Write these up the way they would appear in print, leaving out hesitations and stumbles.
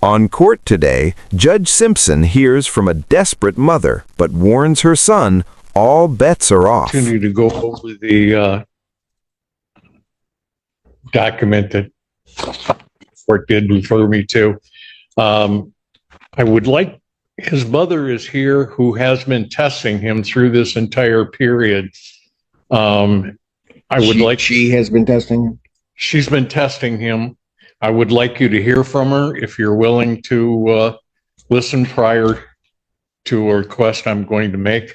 On court today, Judge Simpson hears from a desperate mother, but warns her son all bets are off. Opportunity to go over the document that court did refer me to. I would like, his mother is here who has been testing him through this entire period. She has been testing him? She's been testing him. I would like you to hear from her if you're willing to listen prior to a request I'm going to make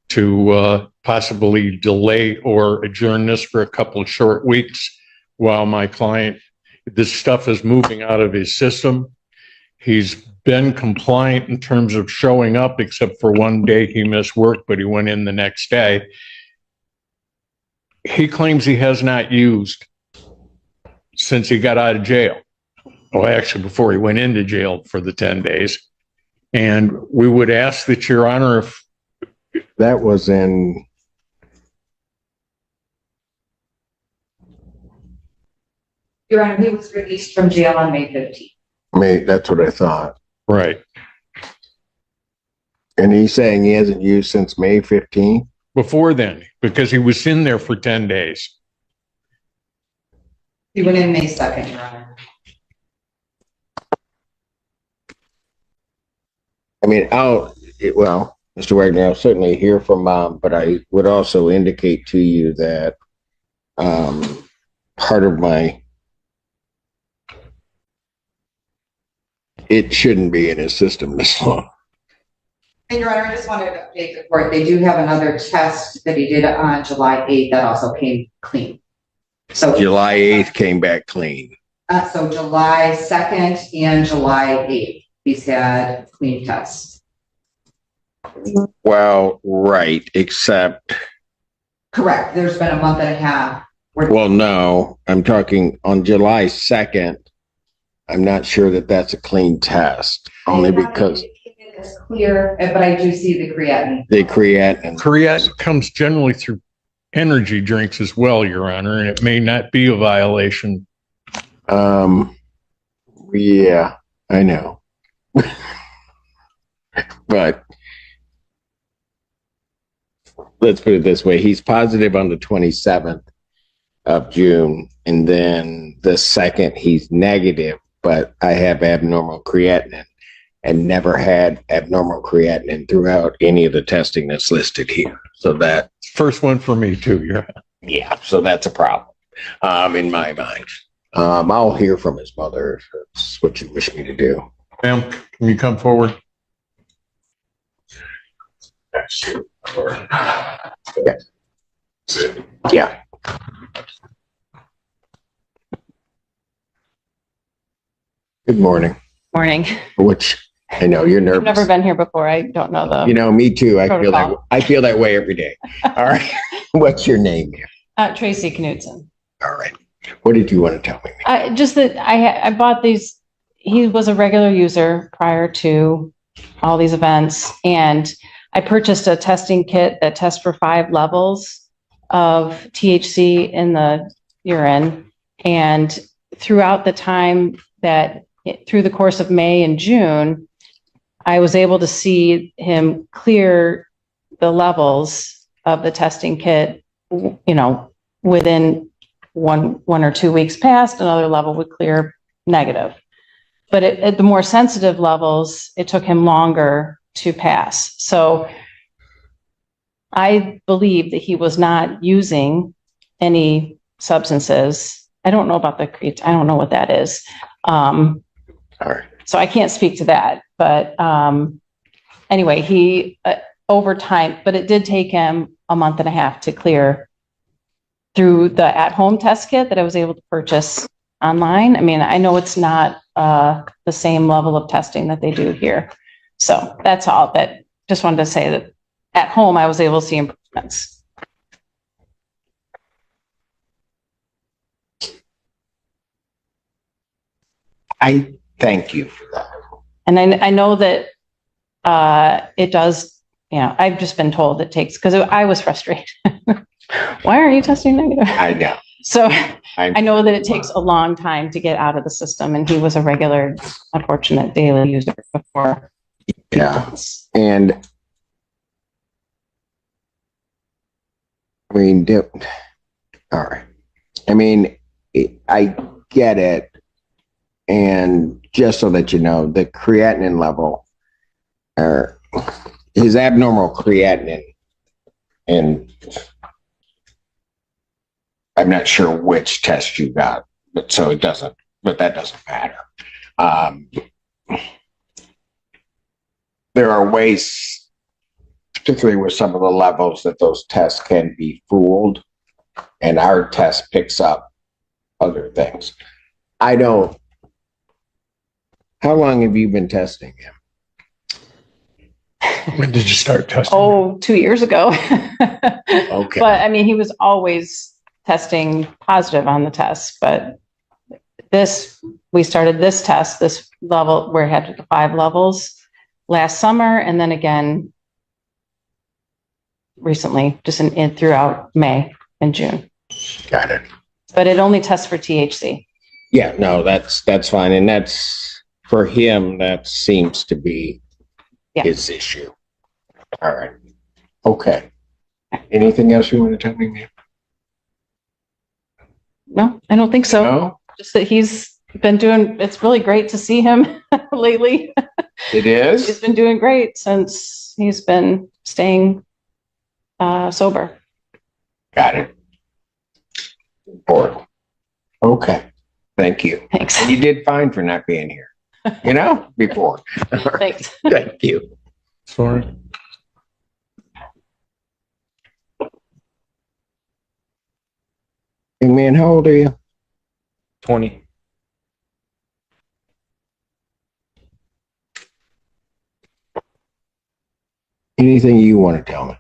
to possibly delay or adjourn this for a couple of short weeks while my client, this stuff is moving out of his system. He's been compliant in terms of showing up, except for one day he missed work, but he went in the next day. He claims he has not used since he got out of jail. Well, actually, before he went into jail for the 10 days. And we would ask that, Your Honor, if that was in... Your Honor, he was released from jail on May 15th. That's what I thought. Right. And he's saying he hasn't used since May 15th? Before then, because he was in there for 10 days. He went in May 2nd, Your Honor. I mean, Mr. Wagner, I'll certainly hear from Mom, but I would also indicate to you that part of it shouldn't be in his system this long. And Your Honor, I just wanted to update the court. They do have another test that he did on July 8th that also came clean. So July 8th came back clean. So July 2nd and July 8th, he's had clean tests. Well, right, except... Correct. There's been a month and a half. Well, no, I'm talking on July 2nd. I'm not sure that that's a clean test, only because... It's clear, but I do see the creatinine. The creatinine. Creatinine comes generally through energy drinks as well, Your Honor, and it may not be a violation. Yeah, I know. But let's put it this way. He's positive on the 27th of June, and then the 2nd he's negative, but I have abnormal creatinine and never had abnormal creatinine throughout any of the testing that's listed here. So that... First one for me too, Your Honor. Yeah, so that's a problem in my mind. I'll hear from his mother if that's what you wish me to do. Ma'am, can you come forward? Yeah. Good morning. Morning. Which I know you're nervous. I've never been here before. I don't know the. You know, me too. Protocol. I feel that way every day. All right. What's your name? Tracy Knudsen. All right. What did you want to tell me? Just that I bought these. He was a regular user prior to all these events, and I purchased a testing kit that tests for 5 levels of THC in the urine. And throughout the time through the course of May and June, I was able to see him clear the levels of the testing kit, within one or 2 weeks past, another level would clear negative. But at the more sensitive levels, it took him longer to pass. So I believe that he was not using any substances. I don't know about I don't know what that is. All right. So I can't speak to that. But anyway, he over time, but it did take him a month and a half to clear through the at-home test kit that I was able to purchase online. I mean, I know it's not the same level of testing that they do here. So that's all. That just wanted to say that at home, I was able to see improvements. I thank you for that. And I know that it does, I've just been told it takes, because I was frustrated. Why aren't you testing negative? I know. So I know that it takes a long time to get out of the system, and he was a regular, unfortunate daily user before. Yeah. And I mean, all right. I mean, I get it. And just so that you know, the creatinine level, or his abnormal creatinine, and I'm not sure which test you got, but that doesn't matter. There are ways, particularly with some of the levels, that those tests can be fooled, and our test picks up other things. How long have you been testing him? When did you start testing? Oh, 2 years ago. Okay. But I mean, he was always testing positive on the test, but we started this test, this level where it had the 5 levels last summer, and then again recently, just throughout May and June. Got it. But it only tests for THC. Yeah, no, that's fine. And that's, for him, that seems to be his issue. All right. Okay. Anything else you want to tell me, ma'am? No, I don't think so. No? Just that he's been doing, it's really great to see him lately. It is? He's been doing great since he's been staying sober. Got it. Important. Okay. Thank you. Thanks. And you did fine for not being here, before. Thanks. Thank you. Sorry. Young man, how old are you? 20. Anything you want to tell me?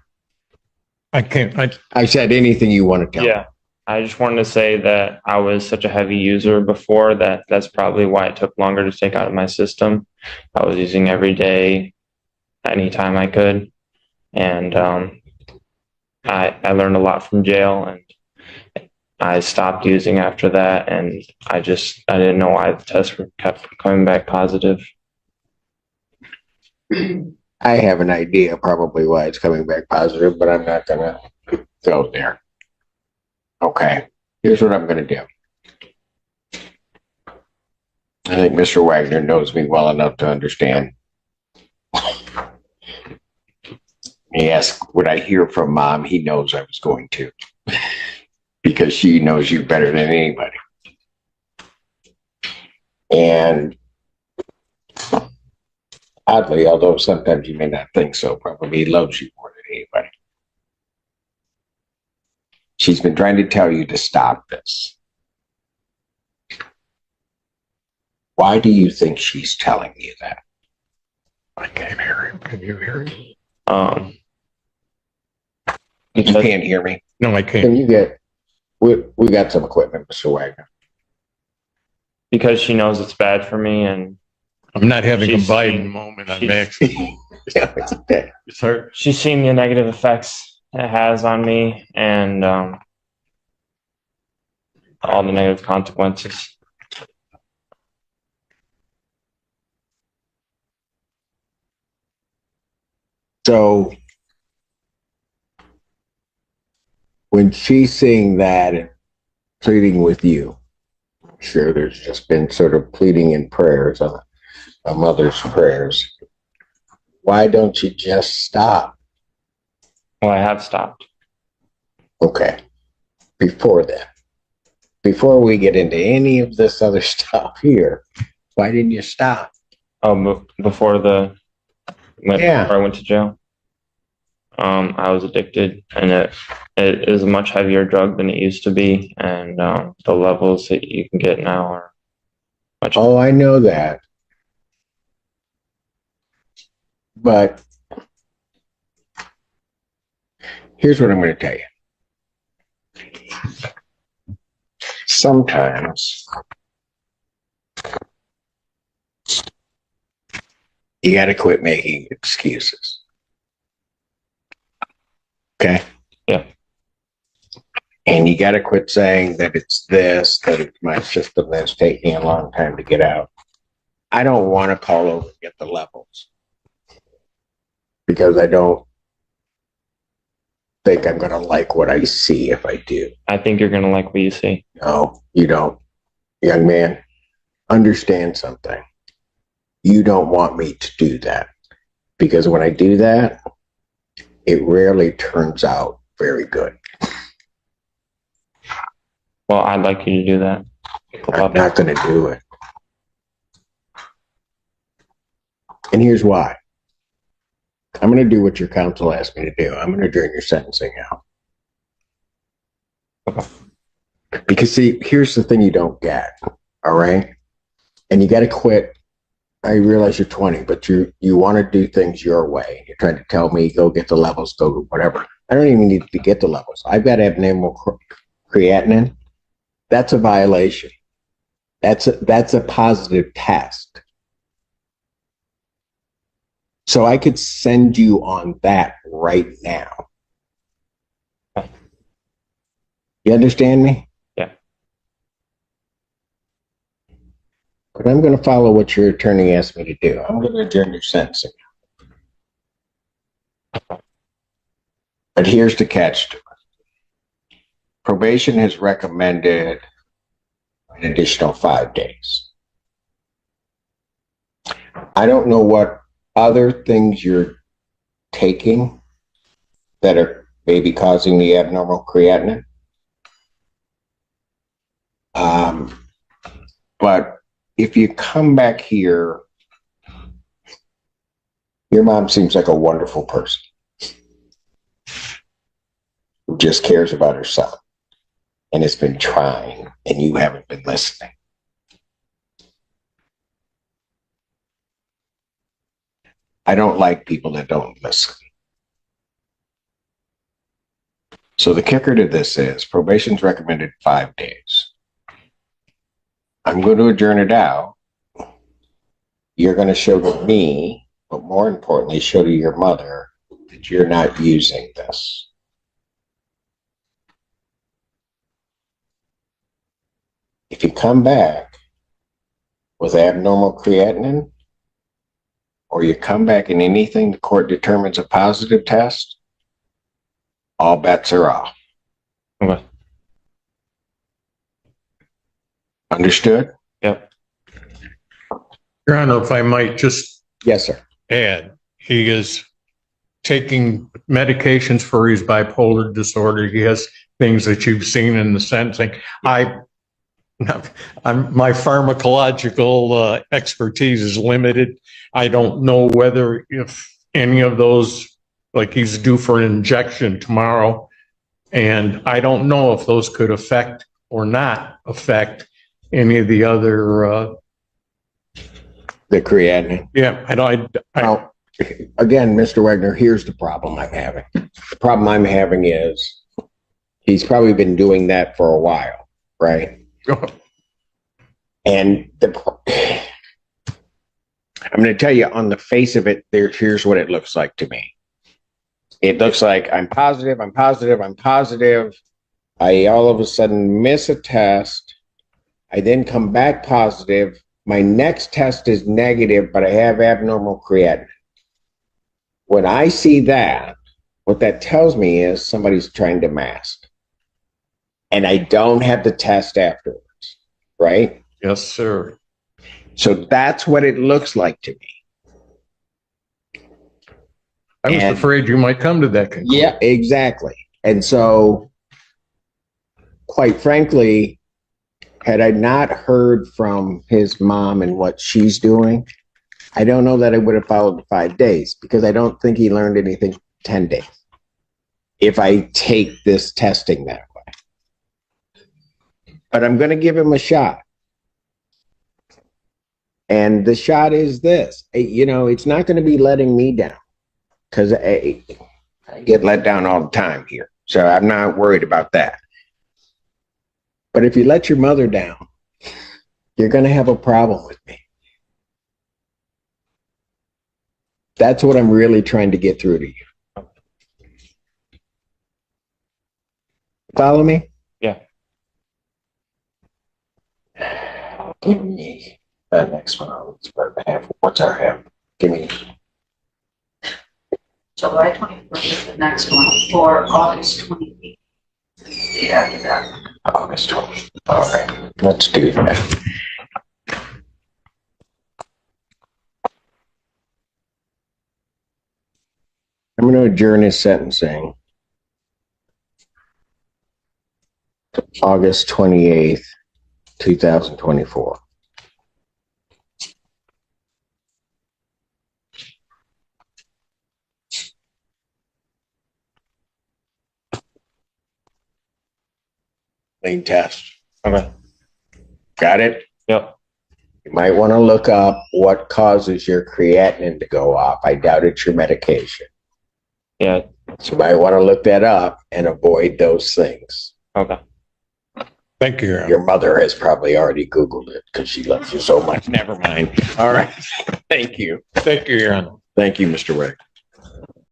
I can't. I said anything you want to tell me. Yeah. I just wanted to say that I was such a heavy user before that's probably why it took longer to take out of my system. I was using every day, anytime I could. And I learned a lot from jail, and I stopped using after that. And I didn't know why the tests kept coming back positive. I have an idea probably why it's coming back positive, but I'm not going to go there. Okay, here's what I'm going to do. I think Mr. Wagner knows me well enough to understand. He asked, would I hear from Mom? He knows I was going to, because she knows you better than anybody. And oddly, although sometimes you may not think so, probably he loves you more than anybody. She's been trying to tell you to stop this. Why do you think she's telling you that? I can't hear him. Can you hear him? You can't hear me? No, I Can can't. you we got some equipment, Mr. Wagner. Because she knows it's bad for me, and I'm not having a She's- Biden moment. I'm actually. Yeah, it's okay. It's hard. she's seen the negative effects it has on me, and all the negative consequences. So when she's seeing that and pleading with you, I'm sure there's just been sort of pleading in prayers, a mother's prayers. Why don't you just stop? Well, I have stopped. Okay. Before that, before we get into any of this other stuff here, why didn't you stop? Before Yeah. before I went to jail, I was addicted, and it is a much heavier drug than it used to be, and the levels that you can get now are much. Oh, I know that. But here's what I'm going to tell you. Sometimes you got to quit making excuses. Okay? Yeah. And you got to quit saying that it's this, that it's my system that's taking a long time to get out. I don't want to call over and get the levels because I don't think I'm going to like what I see if I do. I think you're going to like what you see. No, you don't. Young man, understand something. You don't want me to do that because when I do that, it rarely turns out very good. Well, I'd like you to do that. I'm not going to do it. And here's why. I'm going to do what your counsel asked me to do. I'm going to adjourn your sentencing out. Because see, here's the thing you don't get. All right. And you got to quit. I realize you're 20, but you want to do things your way. You're trying to tell me, go get the levels, go whatever. I don't even need to get the levels. I've got abnormal creatinine. That's a violation. That's a positive test. So I could send you on that right now. You understand me? Yeah. But I'm going to follow what your attorney asked me to do. I'm going to adjourn your sentencing. But here's the catch to it. Probation has recommended an additional 5 days. I don't know what other things you're taking that are maybe causing the abnormal creatinine. But if you come back here, your mom seems like a wonderful person who just cares about herself and has been trying, and you haven't been listening. I don't like people that don't listen. So the kicker to this is probation's recommended 5 days. I'm going to adjourn it out. You're going to show to me, but more importantly, show to your mother that you're not using this. If you come back with abnormal creatinine, or you come back in anything the court determines a positive test, all bets are off. Okay. Understood? Yep. Your Honor, if I might just Yes, sir. add, he is taking medications for his bipolar disorder. He has things that you've seen in the sentencing. My pharmacological expertise is limited. I don't know whether if any of those, like he's due for an injection tomorrow, and I don't know if those could affect or not affect any of the other. The creatinine. Yeah, Now, again, Mr. Wagner, here's the problem I'm having. The problem I'm having is he's probably been doing that for a while, right? And I'm going to tell you on the face of it, here's what it looks like to me. It looks like I'm positive. I all of a sudden miss a test. I then come back positive. My next test is negative, but I have abnormal creatinine. When I see that, what that tells me is somebody's trying to mask. And I don't have the test afterwards, right? Yes, sir. So that's what it looks like to me. I was afraid you might come to that conclusion. Yeah, exactly. And so, quite frankly, had I not heard from his mom and what she's doing, I don't know that I would have followed the 5 days because I don't think he learned anything 10 days. If I take this testing that way. But I'm going to give him a shot. And the shot is this. It's not going to be letting me down because I get let down all the time here. So I'm not worried about that. But if you let your mother down, you're going to have a problem with me. That's what I'm really trying to get through to you. Follow me? Give me the next one. Let's put it half. What's our half? Give me. July 21st is the next one, or August 28th. Yeah, August 20th. All right, let's do that. I'm going to adjourn his sentencing. August 28th, 2024. Clean test. Okay. Got it? Yep. You might want to look up what causes your creatinine to go up. I doubt it's your medication. Yeah. So you might want to look that up and avoid those things. Okay. Thank you, Your Honor. Your mother has probably already Googled it because she loves you so much. Never mind. All right. Thank you. Thank you, Your Honor. Thank you, Mr. Rick.